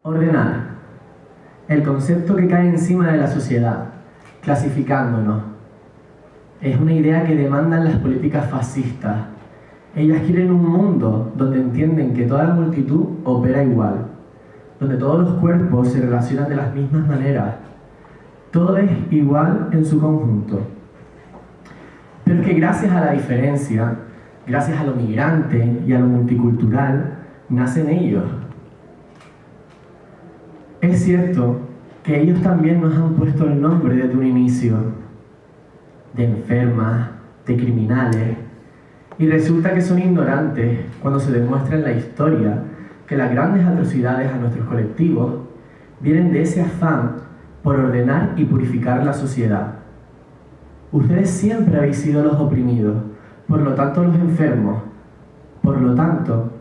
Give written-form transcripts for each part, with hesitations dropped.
Ordenar. El concepto que cae encima de la sociedad, clasificándonos. Es una idea que demandan las políticas fascistas. Ellas quieren un mundo donde entienden que toda la multitud opera igual, donde todos los cuerpos se relacionan de las mismas maneras. Todo es igual en su conjunto. Pero es que gracias a la diferencia, gracias a lo migrante y a lo multicultural, nacen ellos. Es cierto que ellos también nos han puesto el nombre desde un inicio, de enfermas, de criminales, y resulta que son ignorantes cuando se demuestra en la historia que las grandes atrocidades a nuestros colectivos vienen de ese afán por ordenar y purificar la sociedad. Ustedes siempre habéis sido los oprimidos, por lo tanto los enfermos, por lo tanto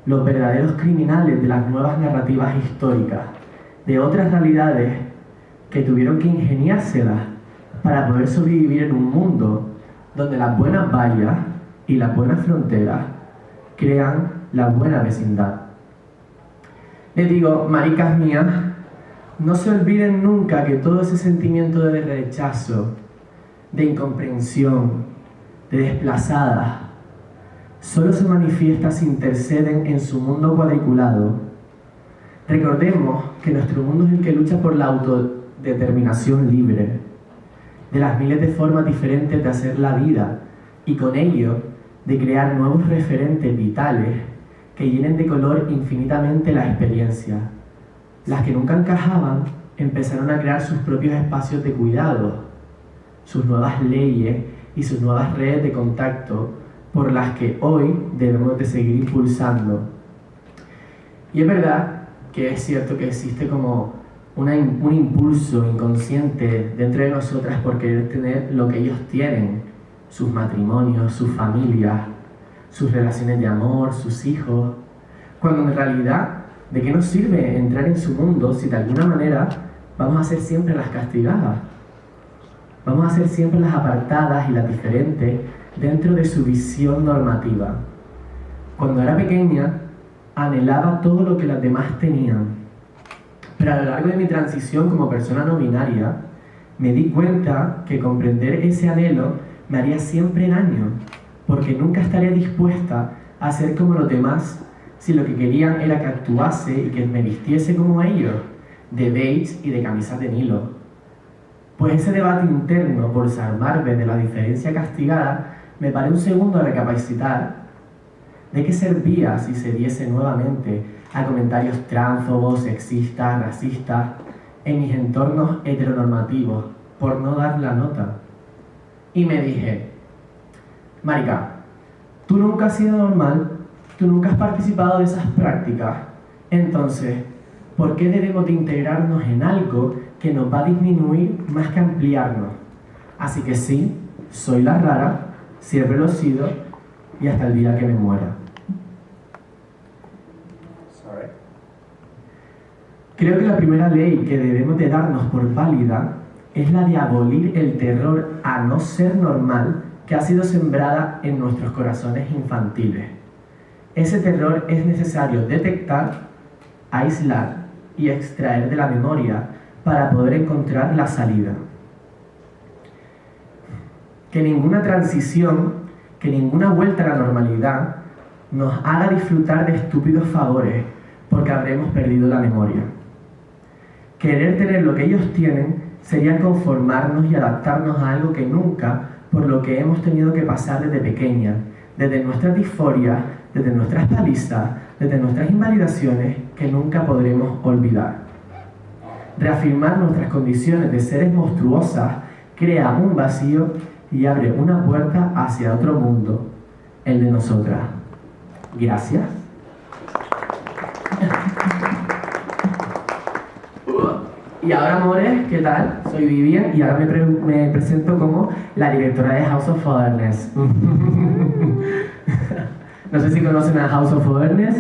los verdaderos criminales de las nuevas narrativas históricas, de otras realidades que tuvieron que ingeniárselas para poder sobrevivir en un mundo donde las buenas vallas y las buenas fronteras crean la buena vecindad. Les digo, maricas mías, no se olviden nunca que todo ese sentimiento de rechazo, de incomprensión, de desplazadas, solo se manifiesta si interceden en su mundo cuadriculado. Recordemos que nuestro mundo es el que lucha por la autodeterminación libre, de las miles de formas diferentes de hacer la vida y con ello de crear nuevos referentes vitales que llenen de color infinitamente la experiencia. Las que nunca encajaban empezaron a crear sus propios espacios de cuidado, sus nuevas leyes y sus nuevas redes de contacto por las que hoy debemos de seguir impulsando. Y es verdad que es cierto que existe como un impulso inconsciente dentro de nosotras por querer tener lo que ellos tienen, sus matrimonios, sus familias, sus relaciones de amor, sus hijos, cuando en realidad, ¿de qué nos sirve entrar en su mundo si de alguna manera vamos a ser siempre las castigadas? Vamos a ser siempre las apartadas y las diferentes dentro de su visión normativa. Cuando era pequeña, anhelaba todo lo que las demás tenían. Pero a lo largo de mi transición como persona no binaria, me di cuenta que comprender ese anhelo me haría siempre daño, porque nunca estaría dispuesta a ser como los demás si lo que querían era que actuase y que me vistiese como ellos, de beige y de camisas de Nilo. Pues ese debate interno por salvarme de la diferencia castigada me paré un segundo a recapacitar. ¿De qué servía si se diese nuevamente a comentarios tránfobos, sexistas, racistas en mis entornos heteronormativos por no dar la nota? Y me dije, marica, tú nunca has sido normal, tú nunca has participado de esas prácticas, entonces, ¿por qué debemos de integrarnos en algo que nos va a disminuir más que ampliarnos? Así que sí, soy la rara, siempre lo he sido y hasta el día que me muera. Creo que la primera ley que debemos de darnos por válida es la de abolir el terror a no ser normal que ha sido sembrada en nuestros corazones infantiles. Ese terror es necesario detectar, aislar y extraer de la memoria para poder encontrar la salida. Que ninguna transición, que ninguna vuelta a la normalidad nos haga disfrutar de estúpidos favores porque habremos perdido la memoria. Querer tener lo que ellos tienen sería conformarnos y adaptarnos a algo que nunca, por lo que hemos tenido que pasar desde pequeña, desde nuestras disforias, desde nuestras palizas, desde nuestras invalidaciones, que nunca podremos olvidar. Reafirmar nuestras condiciones de seres monstruosas crea un vacío y abre una puerta hacia otro mundo, el de nosotras. Gracias. Y ahora, amores, ¿qué tal? Soy Vivian y ahora me presento como la directora de House of Otherness. No sé si conocen a House of Otherness.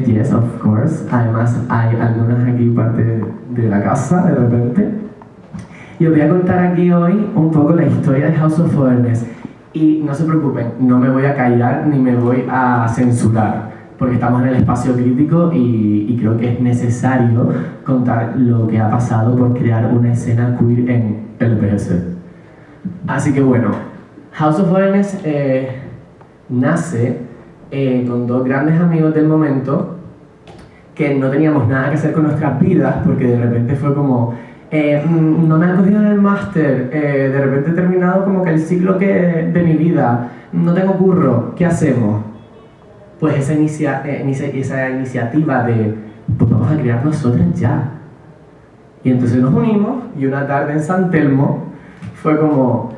Yes, of course. Además, hay algunas aquí parte de la casa, de repente. Y os voy a contar aquí hoy un poco la historia de House of Otherness. Y no se preocupen, no me voy a callar ni me voy a censurar. porque estamos en el espacio crítico y creo que es necesario contar lo que ha pasado por crear una escena queer en el PS. Así que bueno, House of Oreness nace con dos grandes amigos del momento que no teníamos nada que hacer con nuestras vidas, porque de repente fue como, no me han cogido en el máster, de repente he terminado como que el ciclo de mi vida, no tengo curro, ¿qué hacemos? Pues esa iniciativa de, pues vamos a crear nosotras ya. Y entonces nos unimos y una tarde en San Telmo fue como,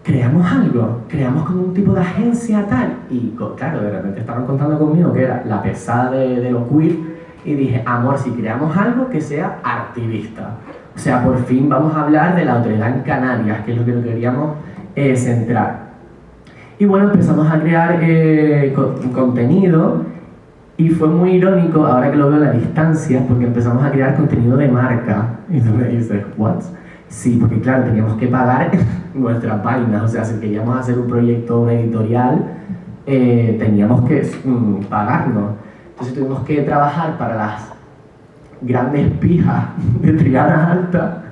creamos algo, creamos como un tipo de agencia tal. Y claro, de repente estaban contando conmigo que era la pesada de lo queer y dije, amor, si creamos algo que sea activista. O sea, por fin vamos a hablar de la autoridad en Canarias, que es lo que queríamos centrar. Y bueno, empezamos a crear contenido y fue muy irónico, ahora que lo veo a la distancia, porque empezamos a crear contenido de marca. Y tú me dices, ¿what? Sí, porque claro, teníamos que pagar nuestras páginas, o sea, si queríamos hacer un proyecto editorial, teníamos que pagarnos. Entonces tuvimos que trabajar para las grandes pijas de Triana Alta,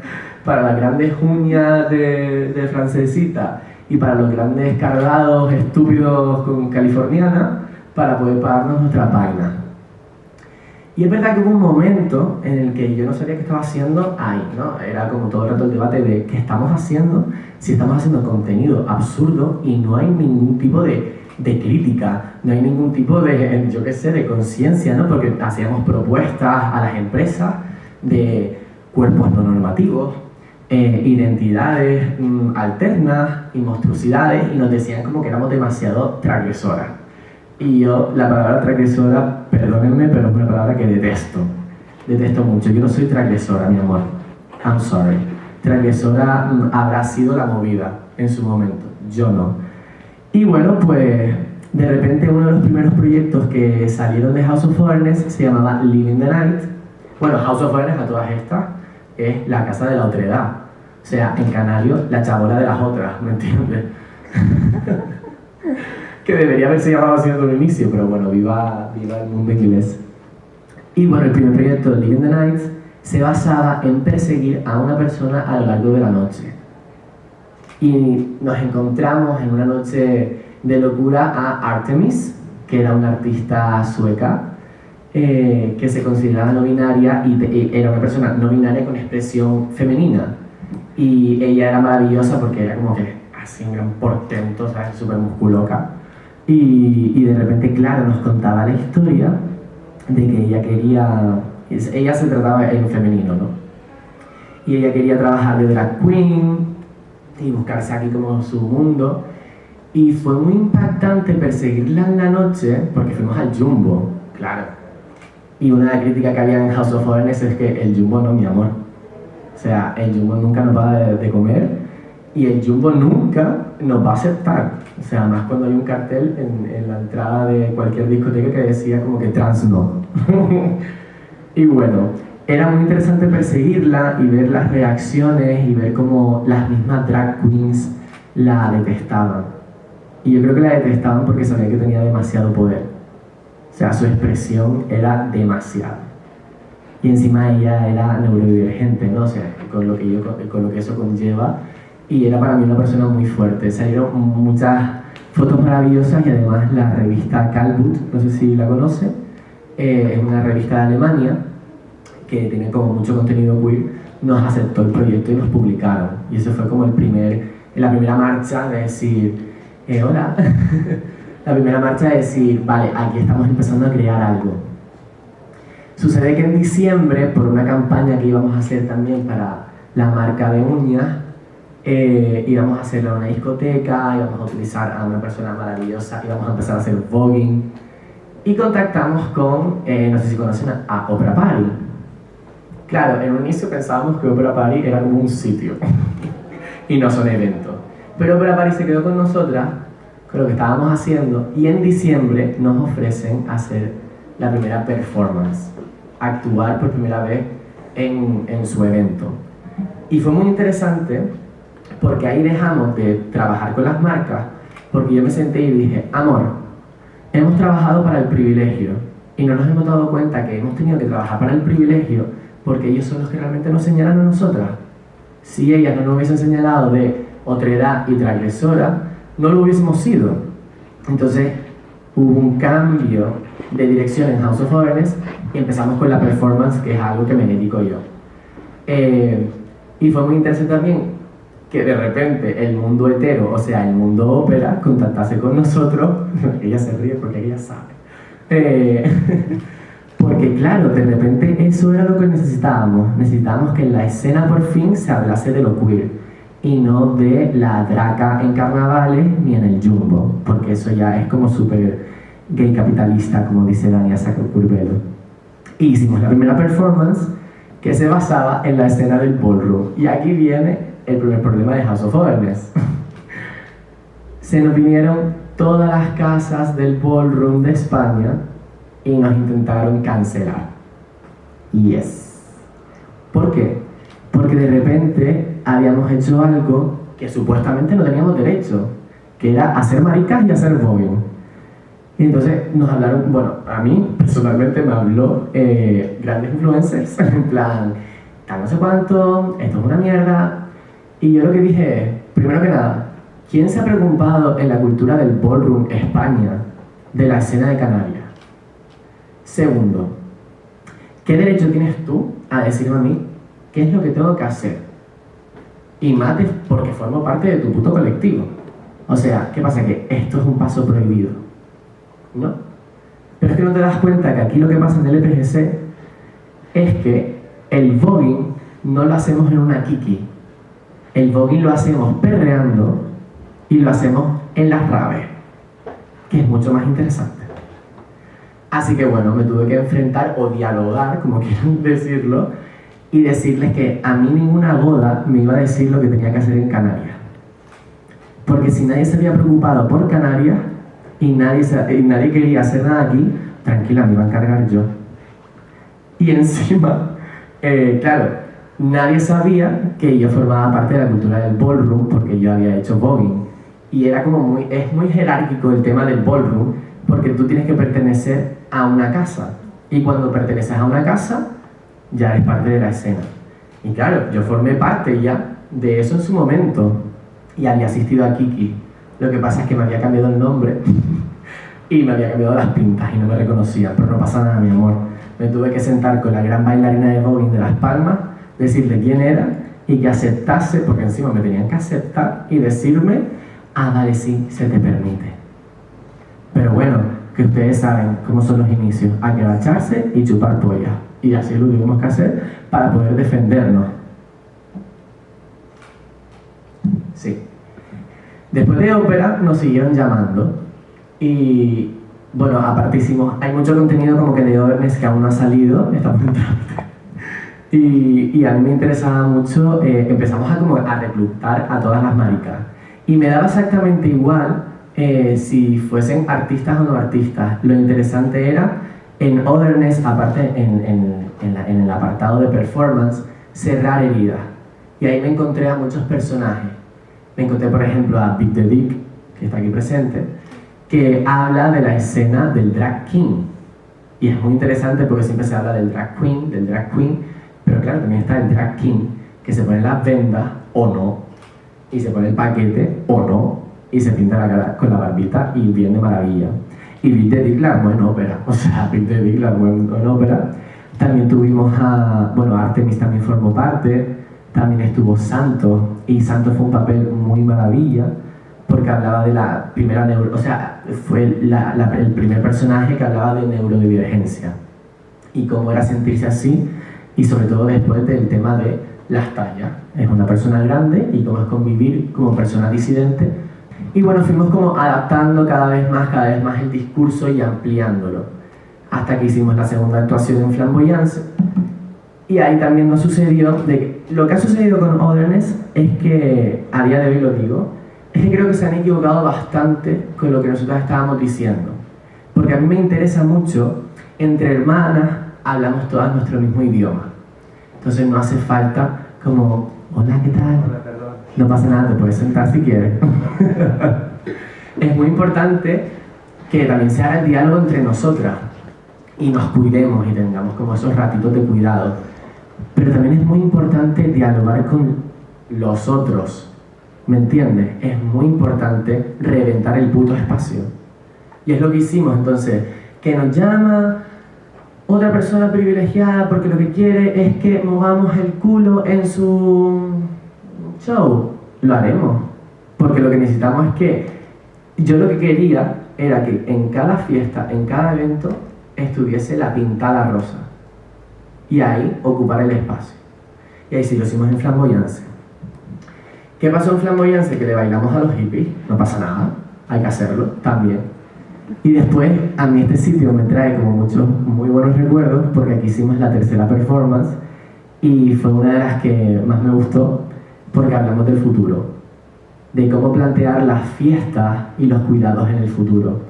para las grandes uñas de Francesita y para los grandes cargados estúpidos con californiana para poder pagarnos nuestra página. Y es verdad que hubo un momento en el que yo no sabía qué estaba haciendo ahí, ¿no? Era como todo el rato el debate de qué estamos haciendo, si estamos haciendo contenido absurdo y no hay ningún tipo de crítica, no hay ningún tipo de, yo qué sé, de conciencia, ¿no? Porque hacíamos propuestas a las empresas de cuerpos no normativos, identidades alternas y monstruosidades, y nos decían como que éramos demasiado transgresoras. Y yo, la palabra transgresora, perdónenme, pero es una palabra que detesto mucho. Yo no soy transgresora, mi amor, I'm sorry. Transgresora habrá sido la movida en su momento, yo no. Y bueno, pues de repente uno de los primeros proyectos que salieron de House of Oreness se llamaba Living the Night. Bueno, House of Oreness, a todas estas, es la casa de la otredad. O sea, en canario, la chabola de las otras, ¿me entiendes? Que debería haberse llamado así desde un inicio, pero bueno, viva el mundo inglés. Y bueno, el primer proyecto de Living the Night se basaba en perseguir a una persona a lo largo de la noche. Y nos encontramos en una noche de locura a Artemis, que era una artista sueca, que se consideraba no binaria y era una persona no binaria con expresión femenina. Y ella era maravillosa porque era como que así un gran portento, ¿sabes? Súper musculoca. Y de repente, claro, nos contaba la historia de que ella se trataba en femenino, ¿no? Y ella quería trabajar de drag queen y buscarse aquí como su mundo. Y fue muy impactante perseguirla en la noche porque fuimos al Jumbo, claro. Y una crítica que había en House of Oreness es que el Jumbo no, mi amor. O sea, el Jumbo nunca nos va de comer y el Jumbo nunca nos va a aceptar. O sea, más cuando hay un cartel en la entrada de cualquier discoteca que decía como que trans no. Y bueno, era muy interesante perseguirla y ver las reacciones y ver cómo las mismas drag queens la detestaban. Y yo creo que la detestaban porque sabían que tenía demasiado poder. O sea, su expresión era demasiado. Y encima ella era neurodivergente, ¿no? O sea, con lo que eso conlleva. Y era para mí una persona muy fuerte. Salieron muchas fotos maravillosas y además la revista Calbut, no sé si la conoce, es una revista de Alemania que tiene como mucho contenido queer, nos aceptó el proyecto y nos publicaron. Y eso fue como la primera marcha de decir, hola, la primera marcha de decir, vale, aquí estamos empezando a crear algo. Sucede que en diciembre, por una campaña que íbamos a hacer también para la marca de uñas, íbamos a hacerla en una discoteca, íbamos a utilizar a una persona maravillosa, íbamos a empezar a hacer voguing y contactamos con, no sé si conocen a Opera Party. Claro, en un inicio pensábamos que Opera Party era como un sitio y no son eventos, pero Opera Party se quedó con nosotras, con lo que estábamos haciendo, y en diciembre nos ofrecen hacer la primera performance, actuar por primera vez en su evento. Y fue muy interesante porque ahí dejamos de trabajar con las marcas, porque yo me senté y dije, amor, hemos trabajado para el privilegio y no nos hemos dado cuenta que hemos tenido que trabajar para el privilegio porque ellos son los que realmente nos señalan a nosotras. Si ellas no nos hubiesen señalado de otredad y transgresora, no lo hubiésemos sido. Entonces hubo un cambio de dirección en House of Otherness y empezamos con la performance, que es algo que me dedico yo. Y fue muy interesante también que de repente el mundo hetero, o sea, el mundo ópera, contactase con nosotros. Ella se ríe porque ella sabe. Porque claro, de repente eso era lo que necesitábamos. Necesitábamos que en la escena por fin se hablase de lo queer y no de la draca en carnavales ni en el jumbo, porque eso ya es como súper gay capitalista, como dice Dania Sacco-Curbelo. Y hicimos la primera performance que se basaba en la escena del ballroom. Y aquí viene el primer problema de House of Otherness. Se nos vinieron todas las casas del ballroom de España y nos intentaron cancelar. Yes. ¿Por qué? Porque de repente habíamos hecho algo que supuestamente no teníamos derecho, que era hacer maricas y hacer voguing. Y entonces nos hablaron, bueno, a mí personalmente me habló grandes influencers, en plan, tal no sé cuánto, esto es una mierda. Y yo lo que dije es, primero que nada, ¿quién se ha preocupado en la cultura del ballroom España de la escena de Canarias? Segundo, ¿qué derecho tienes tú a decirme a mí qué es lo que tengo que hacer? Y mate porque formo parte de tu puto colectivo. O sea, ¿qué pasa? Que esto es un paso prohibido, ¿no? Pero es que no te das cuenta que aquí lo que pasa en el EPGC es que el voguing no lo hacemos en una kiki. El voguing lo hacemos perreando y lo hacemos en las raves, que es mucho más interesante. Así que bueno, me tuve que enfrentar o dialogar, como quieran decirlo, y decirles que a mí ninguna boda me iba a decir lo que tenía que hacer en Canarias. Porque si nadie se había preocupado por Canarias y nadie quería hacer nada aquí, tranquila, me iba a encargar yo. Y encima, claro, nadie sabía que yo formaba parte de la cultura del ballroom porque yo había hecho voguing. Y era como es muy jerárquico el tema del ballroom porque tú tienes que pertenecer a una casa. Y cuando perteneces a una casa, ya eres parte de la escena. Y claro, yo formé parte ya de eso en su momento y había asistido a Kiki. Lo que pasa es que me había cambiado el nombre y me había cambiado las pintas y no me reconocía, pero no pasa nada, mi amor. Me tuve que sentar con la gran bailarina de voguing de Las Palmas, decirle quién era y que aceptase, porque encima me tenían que aceptar y decirme, vale, sí, se te permite. Pero bueno, que ustedes saben cómo son los inicios, hay que agacharse y chupar polla. Y así lo tuvimos que hacer para poder defendernos. Sí. Después de ópera nos siguieron llamando y bueno, aparte hay mucho contenido como que de Otherness que aún no ha salido, estamos en trámite. Y a mí me interesaba mucho, empezamos a reclutar a todas las maricas. Y me daba exactamente igual si fuesen artistas o no artistas. Lo interesante era, en Otherness, aparte en el apartado de performance, cerrar heridas. Y ahí me encontré a muchos personajes. Me encontré, por ejemplo, a Big the Dick, que está aquí presente, que habla de la escena del drag king. Y es muy interesante porque siempre se habla del drag queen, pero claro, también está el drag king, que se pone las vendas o no, y se pone el paquete o no, y se pinta la cara con la barbita y viene de maravilla. Y Big the Dick la armó en ópera, o sea, Big the Dick la armó en ópera. También tuvimos Artemis también formó parte, también estuvo Santos, y Santos fue un papel muy maravilla, porque hablaba de la primera fue el primer personaje que hablaba de neurodivergencia, y cómo era sentirse así, y sobre todo después del tema de las tallas. Es una persona grande y cómo es convivir como persona disidente. Y bueno, fuimos como adaptando cada vez más el discurso y ampliándolo. Hasta que hicimos la segunda actuación en Flamboyance. Y ahí también nos sucedió, lo que ha sucedido con Otherness es que, a día de hoy lo digo, es que creo que se han equivocado bastante con lo que nosotros estábamos diciendo. Porque a mí me interesa mucho, entre hermanas hablamos todas nuestro mismo idioma. Entonces no hace falta como, hola, ¿qué tal? Hola, perdón. No pasa nada, te puedes sentar si quieres. Es muy importante que también se haga el diálogo entre nosotras y nos cuidemos y tengamos como esos ratitos de cuidado. Pero también es muy importante dialogar con los otros, ¿me entiendes? Es muy importante reventar el puto espacio. Y es lo que hicimos, entonces, que nos llama otra persona privilegiada porque lo que quiere es que movamos el culo en su show. Lo haremos, porque lo que necesitamos es que, yo lo que quería era que en cada fiesta, en cada evento, estuviese la pintada rosa. Y ahí ocupar el espacio. Y ahí sí lo hicimos en Flamboyance. ¿Qué pasó en Flamboyance? Que le bailamos a los hippies, no pasa nada, hay que hacerlo también. Y después, a mí este sitio me trae como muchos muy buenos recuerdos, porque aquí hicimos la tercera performance y fue una de las que más me gustó, porque hablamos del futuro, de cómo plantear las fiestas y los cuidados en el futuro.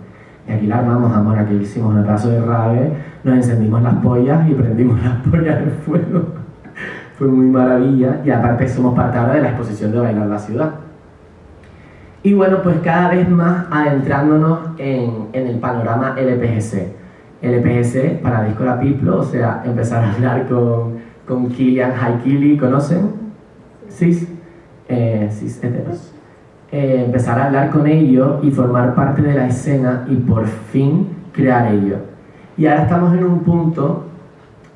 Y aquí la armamos, amor, aquí hicimos un pedazo de rave, nos encendimos las pollas y prendimos las pollas en fuego. Fue muy maravilla, y aparte somos parte ahora de la exposición de Bailar la Ciudad. Y bueno, pues cada vez más adentrándonos en el panorama LPGC. LPGC para Disco La Piplo, o sea, empezar a hablar con Kilian Haikili, ¿conocen? Cis heteros. Empezar a hablar con ellos y formar parte de la escena y por fin crear ellos. Y ahora estamos en un punto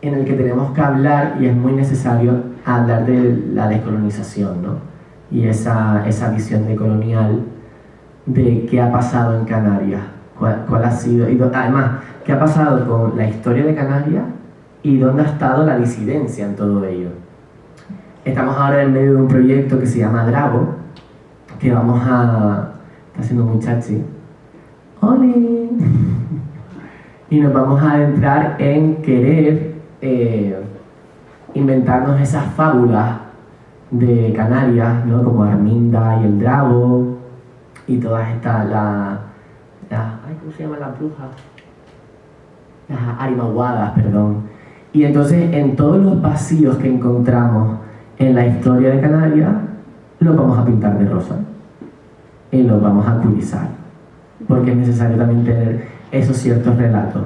en el que tenemos que hablar, y es muy necesario hablar de la descolonización, ¿no? Y esa visión decolonial de qué ha pasado en Canarias, cuál ha sido, y además, qué ha pasado con la historia de Canarias y dónde ha estado la disidencia en todo ello. Estamos ahora en medio de un proyecto que se llama Drago, que vamos a... está haciendo muy chachi. ¡Oli! Y nos vamos a adentrar en querer inventarnos esas fábulas de Canarias, ¿no? Como Arminda y el Drago y todas estas, ¿cómo se llaman las brujas? Las arimaguadas, perdón. Y entonces en todos los vacíos que encontramos en la historia de Canarias, los vamos a pintar de rosa y los vamos a acurizar, porque es necesario también tener esos ciertos relatos.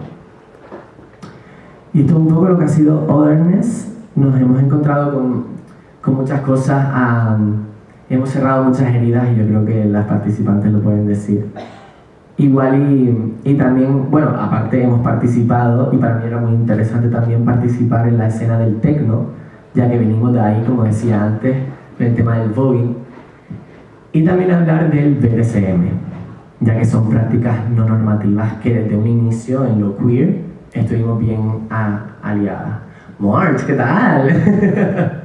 Y esto es un poco lo que ha sido Otherness. Nos hemos encontrado con muchas cosas, hemos cerrado muchas heridas, y yo creo que las participantes lo pueden decir. Igual y también, bueno, aparte hemos participado, y para mí era muy interesante también participar en la escena del techno, ya que venimos de ahí, como decía antes, el tema del voguing, y también hablar del BDSM, ya que son prácticas no normativas que desde un inicio en lo queer estuvimos bien aliadas. March, ¿qué tal?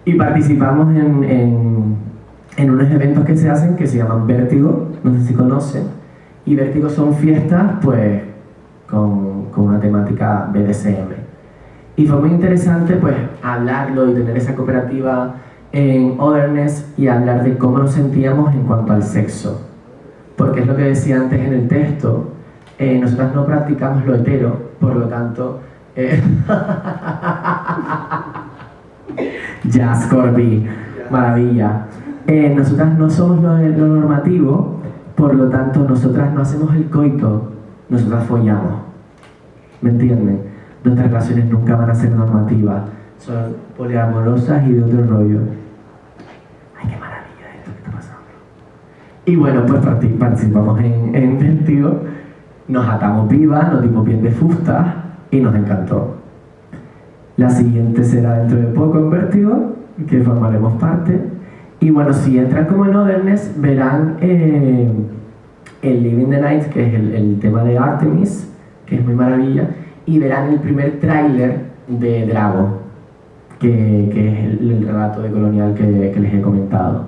Y participamos en unos eventos que se hacen que se llaman Vértigo, no sé si conocen, y Vértigo son fiestas pues con una temática BDSM. Y fue muy interesante pues hablarlo y tener esa cooperativa en Otherness y hablar de cómo nos sentíamos en cuanto al sexo. Porque es lo que decía antes en el texto, nosotras no practicamos lo hetero, por lo tanto... Jazz Corby, maravilla. Nosotras no somos lo normativo, por lo tanto nosotras no hacemos el coito, nosotras follamos. ¿Me entienden? Nuestras relaciones nunca van a ser normativas, son poliamorosas y de otro rollo. Ay, qué maravilla esto que está pasando. Y bueno, pues participamos en Vértigo, nos atamos vivas, nos dimos bien de fustas y nos encantó. La siguiente será dentro de poco en Vértigo, que formaremos parte. Y bueno, si entran como en Otherness, verán el Living the Night, que es el tema de Artemis, que es muy maravilla, y verán el primer tráiler de Drago, que es el relato de colonial que les he comentado.